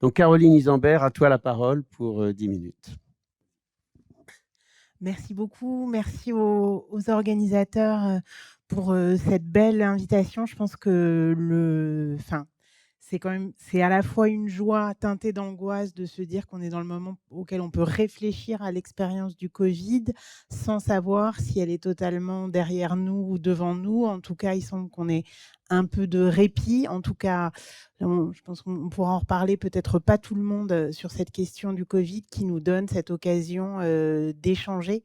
Donc Caroline Isambert, à toi la parole pour 10 minutes. Merci beaucoup. Merci aux organisateurs pour cette belle invitation. Je pense que c'est à la fois une joie teintée d'angoisse de se dire qu'on est dans le moment auquel on peut réfléchir à l'expérience du Covid sans savoir si elle est totalement derrière nous ou devant nous. En tout cas, il semble qu'on ait un peu de répit. En tout cas, je pense qu'on pourra en reparler, peut-être pas tout le monde, sur cette question du Covid qui nous donne cette occasion d'échanger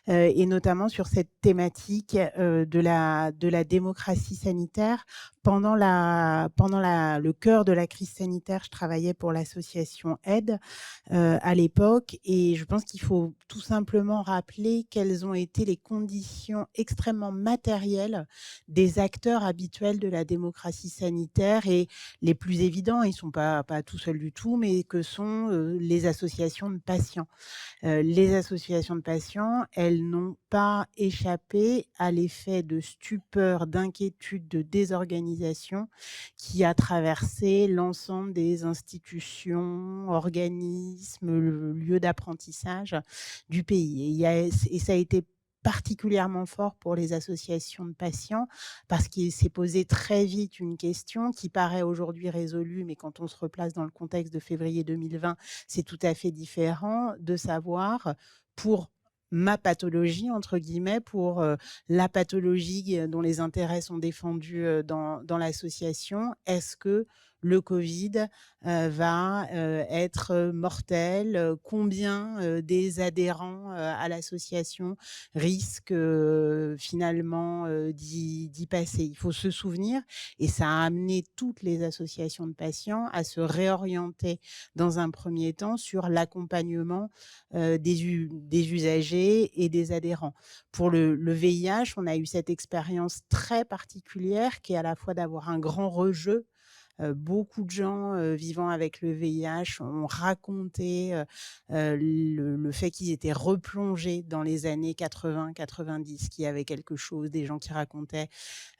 et notamment sur cette thématique de la démocratie sanitaire. Le cœur de la crise sanitaire, je travaillais pour l'association AIDE à l'époque et je pense qu'il faut tout simplement rappeler quelles ont été les conditions extrêmement matérielles des acteurs habituels de la démocratie sanitaire et les plus évidents, ils ne sont pas tout seuls du tout, mais que sont les associations de patients. Les associations de patients, elles n'ont pas échappé à l'effet de stupeur, d'inquiétude, de désorganisation qui a traversé l'ensemble des institutions, organismes, lieux d'apprentissage du pays. Et ça a été particulièrement fort pour les associations de patients parce qu'il s'est posé très vite une question qui paraît aujourd'hui résolue, mais quand on se replace dans le contexte de février 2020, c'est tout à fait différent de savoir pour ma pathologie, entre guillemets, pour la pathologie dont les intérêts sont défendus dans l'association, est-ce que le Covid va être mortel? Combien des adhérents à l'association risquent finalement d'y passer? Il faut se souvenir, et ça a amené toutes les associations de patients à se réorienter dans un premier temps sur l'accompagnement des usagers et des adhérents. Pour le VIH, on a eu cette expérience très particulière qui est à la fois d'avoir un grand rejeu. Beaucoup de gens vivant avec le VIH ont raconté le fait qu'ils étaient replongés dans les années 80-90, qu'il y avait quelque chose, des gens qui racontaient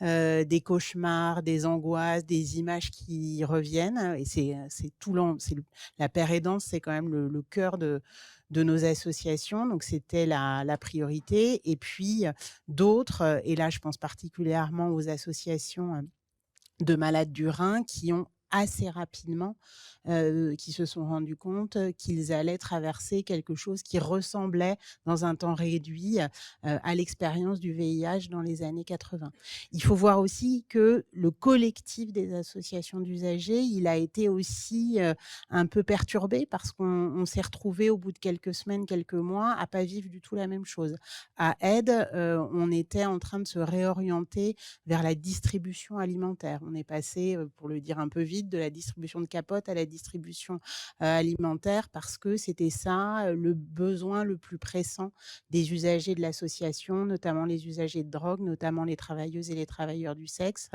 des cauchemars, des angoisses, des images qui reviennent. Et la paire aidance, c'est quand même le cœur de nos associations. Donc, c'était la priorité. Et puis, d'autres, et là, je pense particulièrement aux associations de malades du rein qui ont assez rapidement, qui se sont rendus compte qu'ils allaient traverser quelque chose qui ressemblait, dans un temps réduit, à l'expérience du VIH dans les années 80. Il faut voir aussi que le collectif des associations d'usagers, il a été aussi un peu perturbé parce qu'on s'est retrouvés au bout de quelques semaines, quelques mois, à pas vivre du tout la même chose. À AIDE, on était en train de se réorienter vers la distribution alimentaire. On est passé, pour le dire un peu vite, de la distribution de capotes à la distribution alimentaire parce que c'était ça le besoin le plus pressant des usagers de l'association, notamment les usagers de drogue, notamment les travailleuses et les travailleurs du sexe.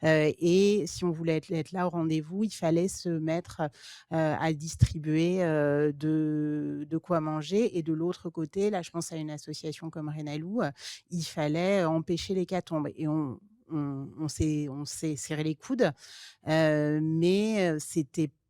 Et si on voulait être là au rendez-vous, il fallait se mettre à distribuer de quoi manger. Et de l'autre côté, là, je pense à une association comme Renalou, il fallait empêcher l'hécatombe. Et on s'est serré les coudes, mais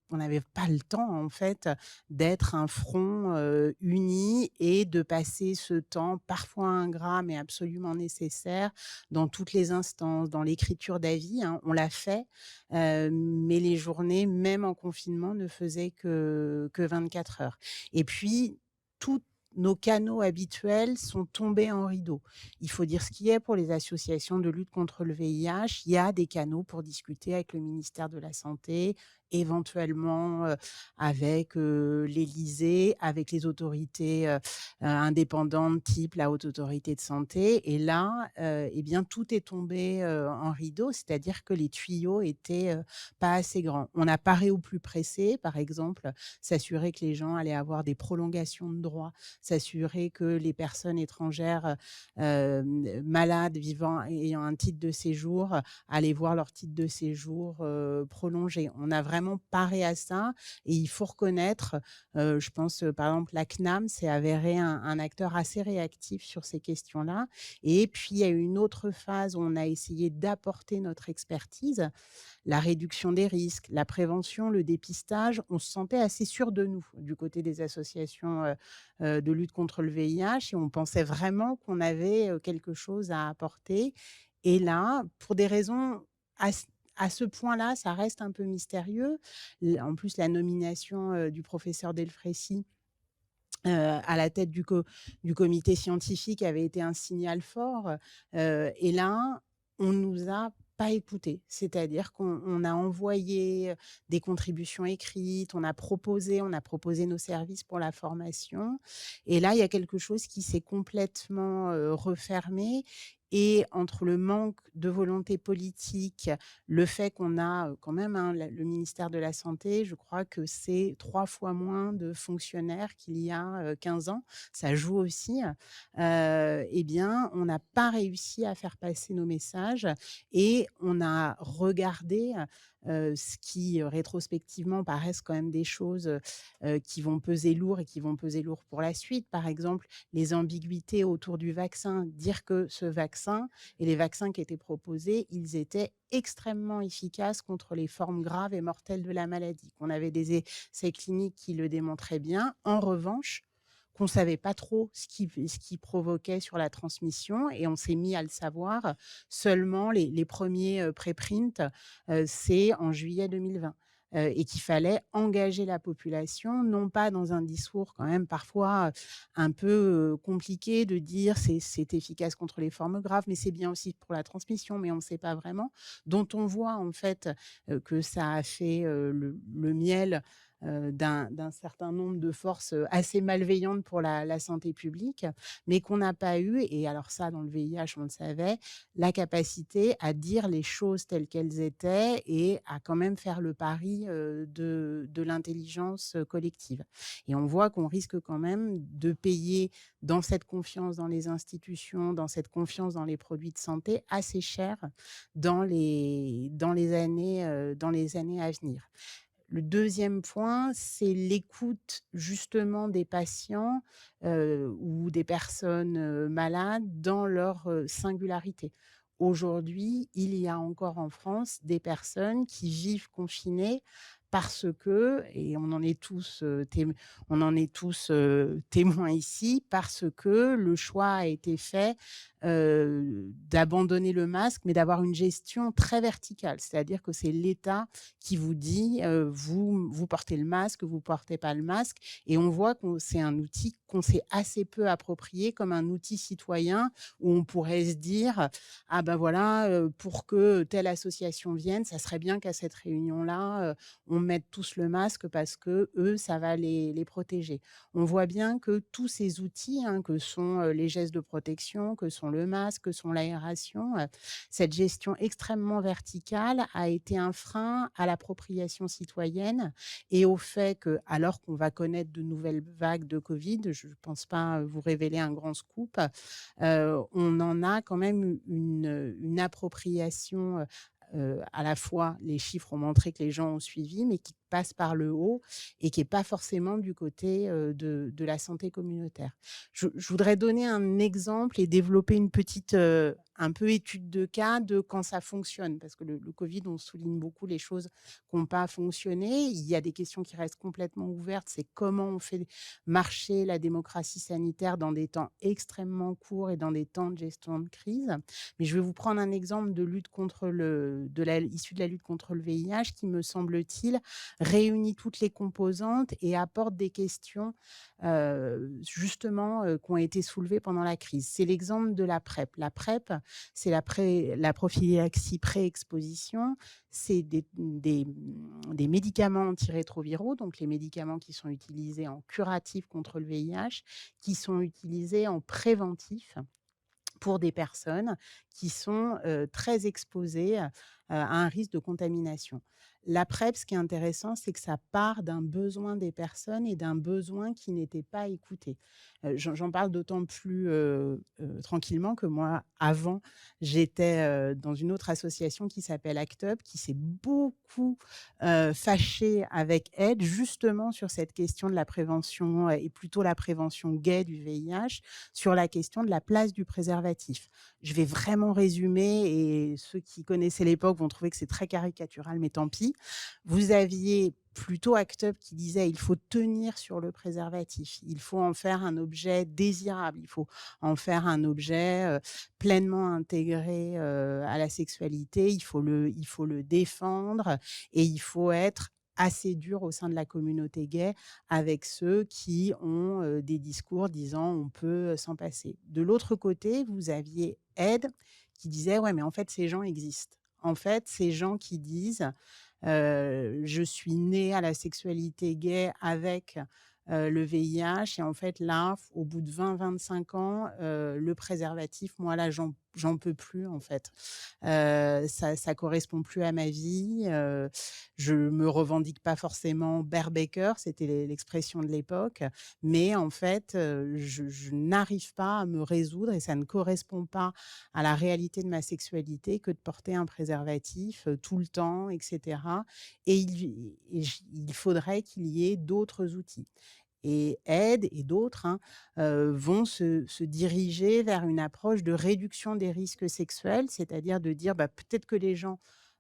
on n'avait pas le temps, en fait, d'être un front uni et de passer ce temps parfois ingrat, mais absolument nécessaire, dans toutes les instances, dans l'écriture d'avis, hein. On l'a fait, mais les journées, même en confinement, ne faisaient que 24 heures. Et puis, toutes nos canaux habituels sont tombés en rideau. Il faut dire ce qui est pour les associations de lutte contre le VIH. Il y a des canaux pour discuter avec le ministère de la Santé, éventuellement avec l'Élysée, avec les autorités indépendantes type la Haute Autorité de Santé. Et là, eh bien, tout est tombé en rideau, c'est-à-dire que les tuyaux étaient pas assez grands. On a paré au plus pressé, par exemple, s'assurer que les gens allaient avoir des prolongations de droits, s'assurer que les personnes étrangères malades ayant un titre de séjour allaient voir leur titre de séjour prolongé. On a vraiment vraiment paré à ça et il faut reconnaître, je pense, par exemple, la CNAM s'est avérée un acteur assez réactif sur ces questions-là et puis il y a eu une autre phase où on a essayé d'apporter notre expertise, la réduction des risques, la prévention, le dépistage. On se sentait assez sûr de nous, du côté des associations, de lutte contre le VIH et on pensait vraiment qu'on avait, quelque chose à apporter et là, pour des raisons à ce point-là, ça reste un peu mystérieux. En plus, la nomination, du professeur Delfraissy, à la tête du comité scientifique avait été un signal fort, et là, on nous a pas écoutés. C'est-à-dire qu'on a envoyé, des contributions écrites, on a proposé nos services pour la formation et là, il y a quelque chose qui s'est complètement, refermé et entre le manque de volonté politique, le fait qu'on a, quand même, hein, le ministère de la santé, je crois que c'est 3 fois moins de fonctionnaires qu'il y a, 15 ans. Ça joue aussi, et bien, on n'a pas réussi à faire passer nos messages et on a regardé, ce qui, rétrospectivement paraissent quand même des choses, qui vont peser lourd et qui vont peser lourd pour la suite. Par exemple, les ambiguïtés autour du vaccin. Dire que ce vaccin et les vaccins qui étaient proposés, ils étaient extrêmement efficaces contre les formes graves et mortelles de la maladie, qu'on avait des essais cliniques qui le démontraient bien. En revanche, qu'on ne savait pas trop ce qui provoquait sur la transmission et on s'est mis à le savoir seulement les premiers préprints, c'est en juillet 2020. Et qu'il fallait engager la population, non pas dans un discours quand même parfois un peu compliqué de dire c'est efficace contre les formes graves, mais c'est bien aussi pour la transmission, mais on ne sait pas vraiment, dont on voit en fait que ça a fait le miel d'un certain nombre de forces assez malveillantes pour la santé publique, mais qu'on n'a pas eu, et alors ça, dans le VIH, on le savait, la capacité à dire les choses telles qu'elles étaient et à quand même faire le pari de l'intelligence collective. Et on voit qu'on risque quand même de payer dans cette confiance dans les institutions, dans cette confiance dans les produits de santé, assez cher dans les années à venir. Le deuxième point, c'est l'écoute justement des patients, ou des personnes, malades dans leur, singularité. Aujourd'hui, il y a encore en France des personnes qui vivent confinées parce que et on en est tous, témoins ici, parce que le choix a été fait, d'abandonner le masque, mais d'avoir une gestion très verticale. C'est-à-dire que c'est l'État qui vous dit, vous portez le masque, vous portez pas le masque et on voit que c'est un outil qu'on s'est assez peu approprié comme un outil citoyen où on pourrait se dire: «Ah ben voilà, pour que telle association vienne, ça serait bien qu'à cette réunion-là, on mette tous le masque parce que eux, ça va les protéger». On voit bien que tous ces outils, hein, que sont, les gestes de protection, que sont le masque, que sont l'aération, cette gestion extrêmement verticale a été un frein à l'appropriation citoyenne et au fait que, alors qu'on va connaître de nouvelles vagues de Covid, je ne pense pas vous révéler un grand scoop, on en a quand même une appropriation, à la fois les chiffres ont montré que les gens ont suivi, mais qui passe par le haut et qui est pas forcément du côté, de la santé communautaire. Je voudrais donner un exemple et développer une petite, un peu étude de cas de quand ça fonctionne. Parce que le covid, on souligne beaucoup les choses qui ont pas fonctionné. Il y a des questions qui restent complètement ouvertes, c'est comment on fait marcher la démocratie sanitaire dans des temps extrêmement courts et dans des temps de gestion de crise. Mais je vais vous prendre un exemple de lutte contre issu de la lutte contre le VIH qui, me semble-t-il, réunit toutes les composantes et apporte des questions, justement, qui ont été soulevées pendant la crise. C'est l'exemple de la PrEP. La PrEP, c'est la prophylaxie pré-exposition. C'est des médicaments antirétroviraux, donc les médicaments qui sont utilisés en curatif contre le VIH, qui sont utilisés en préventif pour des personnes qui sont, très exposées, à un risque de contamination. La PrEP, ce qui est intéressant, c'est que ça part d'un besoin des personnes et d'un besoin qui n'était pas écouté. J'en parle d'autant plus, tranquillement que moi, avant, j'étais, dans une autre association qui s'appelle ACT UP, qui s'est beaucoup, fâchée avec AID, justement sur cette question de la prévention, et plutôt la prévention gay du VIH, sur la question de la place du préservatif. Je vais vraiment résumer et ceux qui connaissaient l'époque vont trouver que c'est très caricatural, mais tant pis. Vous aviez plutôt ACT UP qui disait: «Il faut tenir sur le préservatif, il faut en faire un objet désirable, il faut en faire un objet, pleinement intégré, à la sexualité, il faut le défendre et il faut être assez dur au sein de la communauté gay avec ceux qui ont, des discours disant: "On peut, s'en passer"». De l'autre côté, vous aviez AID qui disait: «Ouais, mais en fait, ces gens existent». En fait, ces gens qui disent, «Je suis né à la sexualité gay avec, le VIH et en fait là, au bout de 20-25 ans, le préservatif, moi là, j'en peux plus en fait. Ça correspond plus à ma vie, je me revendique pas forcément barebacker», c'était l'expression de l'époque, mais en fait, je n'arrive pas à me résoudre et ça ne correspond pas à la réalité de ma sexualité que de porter un préservatif, tout le temps et cetera, et il faudrait qu'il y ait d'autres outils. Et AID et d'autres, hein, vont se diriger vers une approche de réduction des risques sexuels, c'est-à-dire de dire: «Bah, peut-être que les gens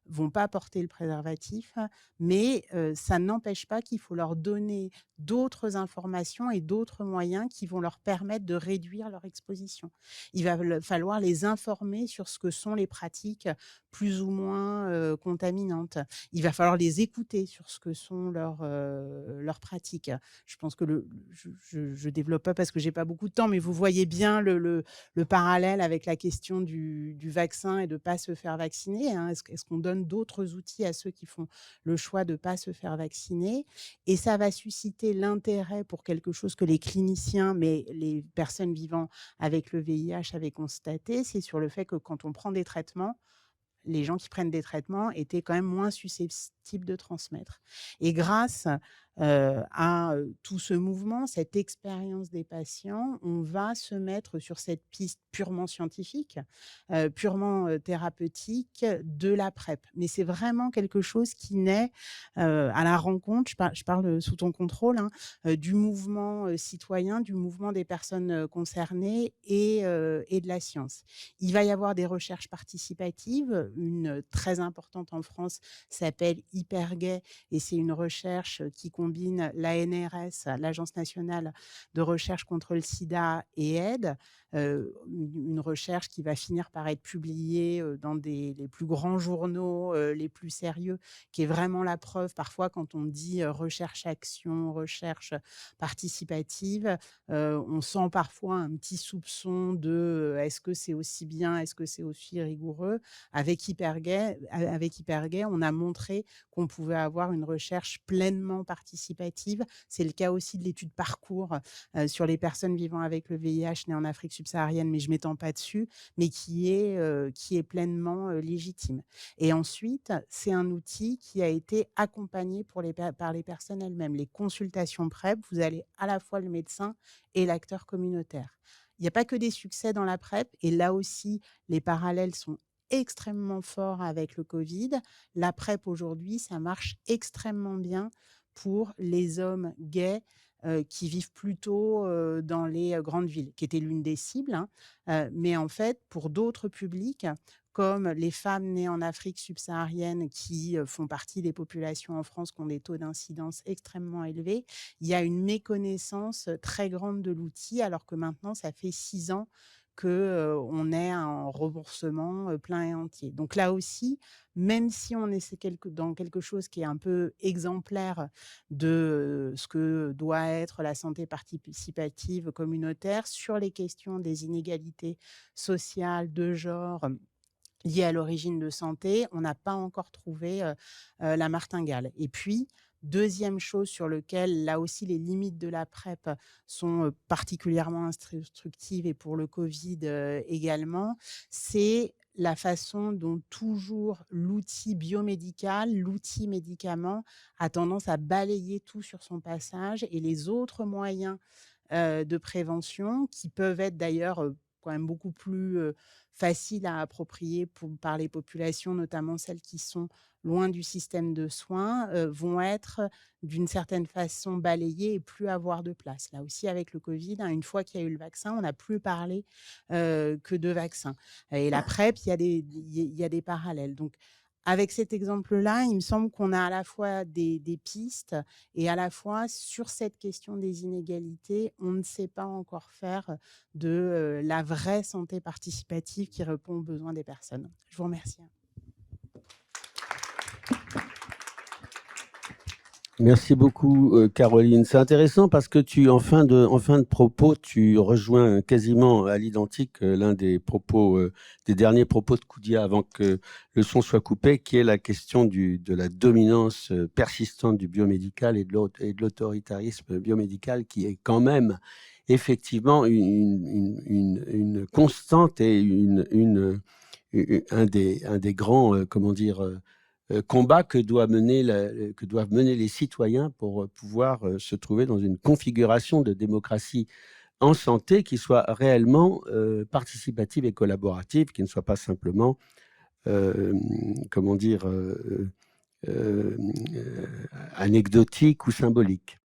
vont pas porter le préservatif, mais ça n'empêche pas qu'il faut leur donner d'autres informations et d'autres moyens qui vont leur permettre de réduire leur exposition». Il va falloir les informer sur ce que sont les pratiques plus ou moins, contaminantes. Il va falloir les écouter sur ce que sont leurs pratiques. Je pense que je développe pas parce que j'ai pas beaucoup de temps, mais vous voyez bien le parallèle avec la question du vaccin et de pas se faire vacciner, hein. Est-ce qu'on donne d'autres outils à ceux qui font le choix de pas se faire vacciner? Et ça va susciter l'intérêt pour quelque chose que les cliniciens, mais les personnes vivant avec le VIH avaient constaté, c'est sur le fait que quand on prend des traitements, les gens qui prennent des traitements étaient quand même moins susceptibles de transmettre. Et grâce, à, tout ce mouvement, cette expérience des patients, on va se mettre sur cette piste purement scientifique, purement, thérapeutique de la PrEP. Mais c'est vraiment quelque chose qui naît, à la rencontre, je parle sous ton contrôle, hein, du mouvement, citoyen, du mouvement des personnes, concernées et de la science. Il va y avoir des recherches participatives, une très importante en France s'appelle Hypergay et c'est une recherche qui combine l'ANRS, l'Agence nationale de recherche contre le sida et aide, une recherche qui va finir par être publiée, dans les plus grands journaux, les plus sérieux, qui est vraiment la preuve parfois quand on dit, recherche-action, recherche participative, on sent parfois un petit soupçon de, est-ce que c'est aussi bien? Est-ce que c'est aussi rigoureux? Avec Hypergay, on a montré qu'on pouvait avoir une recherche pleinement participative. C'est le cas aussi de l'étude Parcours, sur les personnes vivant avec le VIH nées en Afrique subsaharienne, mais je m'étends pas dessus, mais qui est pleinement, légitime. Et ensuite, c'est un outil qui a été accompagné par les personnes elles-mêmes. Les consultations PrEP, vous allez à la fois le médecin et l'acteur communautaire. Il n'y a pas que des succès dans la PrEP et là aussi, les parallèles sont extrêmement forts avec le Covid. La PrEP aujourd'hui, ça marche extrêmement bien pour les hommes gays, qui vivent plutôt, dans les, grandes villes, qui étaient l'une des cibles, hein. Mais en fait, pour d'autres publics, comme les femmes nées en Afrique subsaharienne qui, font partie des populations en France qui ont des taux d'incidence extrêmement élevés, il y a une méconnaissance, très grande de l'outil alors que maintenant ça fait 6 ans que, on est en remboursement, plein et entier. Donc là aussi, même si on est c'est dans quelque chose qui est un peu exemplaire de, ce que doit être la santé participative communautaire, sur les questions des inégalités sociales, de genre, liées à l'origine de santé, on n'a pas encore trouvé, la martingale. Et puis, deuxième chose sur lequel, là aussi, les limites de la PrEP sont, particulièrement instructives et pour le Covid, également, c'est la façon dont toujours l'outil biomédical, l'outil médicament a tendance à balayer tout sur son passage et les autres moyens de prévention qui peuvent être d'ailleurs, quand même beaucoup plus, faciles à approprier par les populations, notamment celles qui sont loin du système de soins, vont être d'une certaine façon balayées et plus avoir de place. Là aussi avec le covid, hein, une fois qu'il y a eu le vaccin, on n'a plus parlé, que de vaccin et la PrEP, il y a des parallèles donc avec cet exemple-là, il me semble qu'on a à la fois des pistes et à la fois, sur cette question des inégalités, on ne sait pas encore faire de, la vraie santé participative qui répond aux besoins des personnes. Je vous remercie. Merci beaucoup, Caroline. C'est intéressant parce que en fin de propos, tu rejoins quasiment à l'identique l'un des propos, des derniers propos de Koudia avant que le son soit coupé, qui est la question de la dominance persistante du biomédical et de l'autoritarisme biomédical, qui est quand même effectivement une constante et un des grands, comment dire, combat que doivent mener les citoyens pour pouvoir se trouver dans une configuration de démocratie en santé qui soit réellement participative et collaborative, qui ne soit pas simplement, comment dire, anecdotique ou symbolique.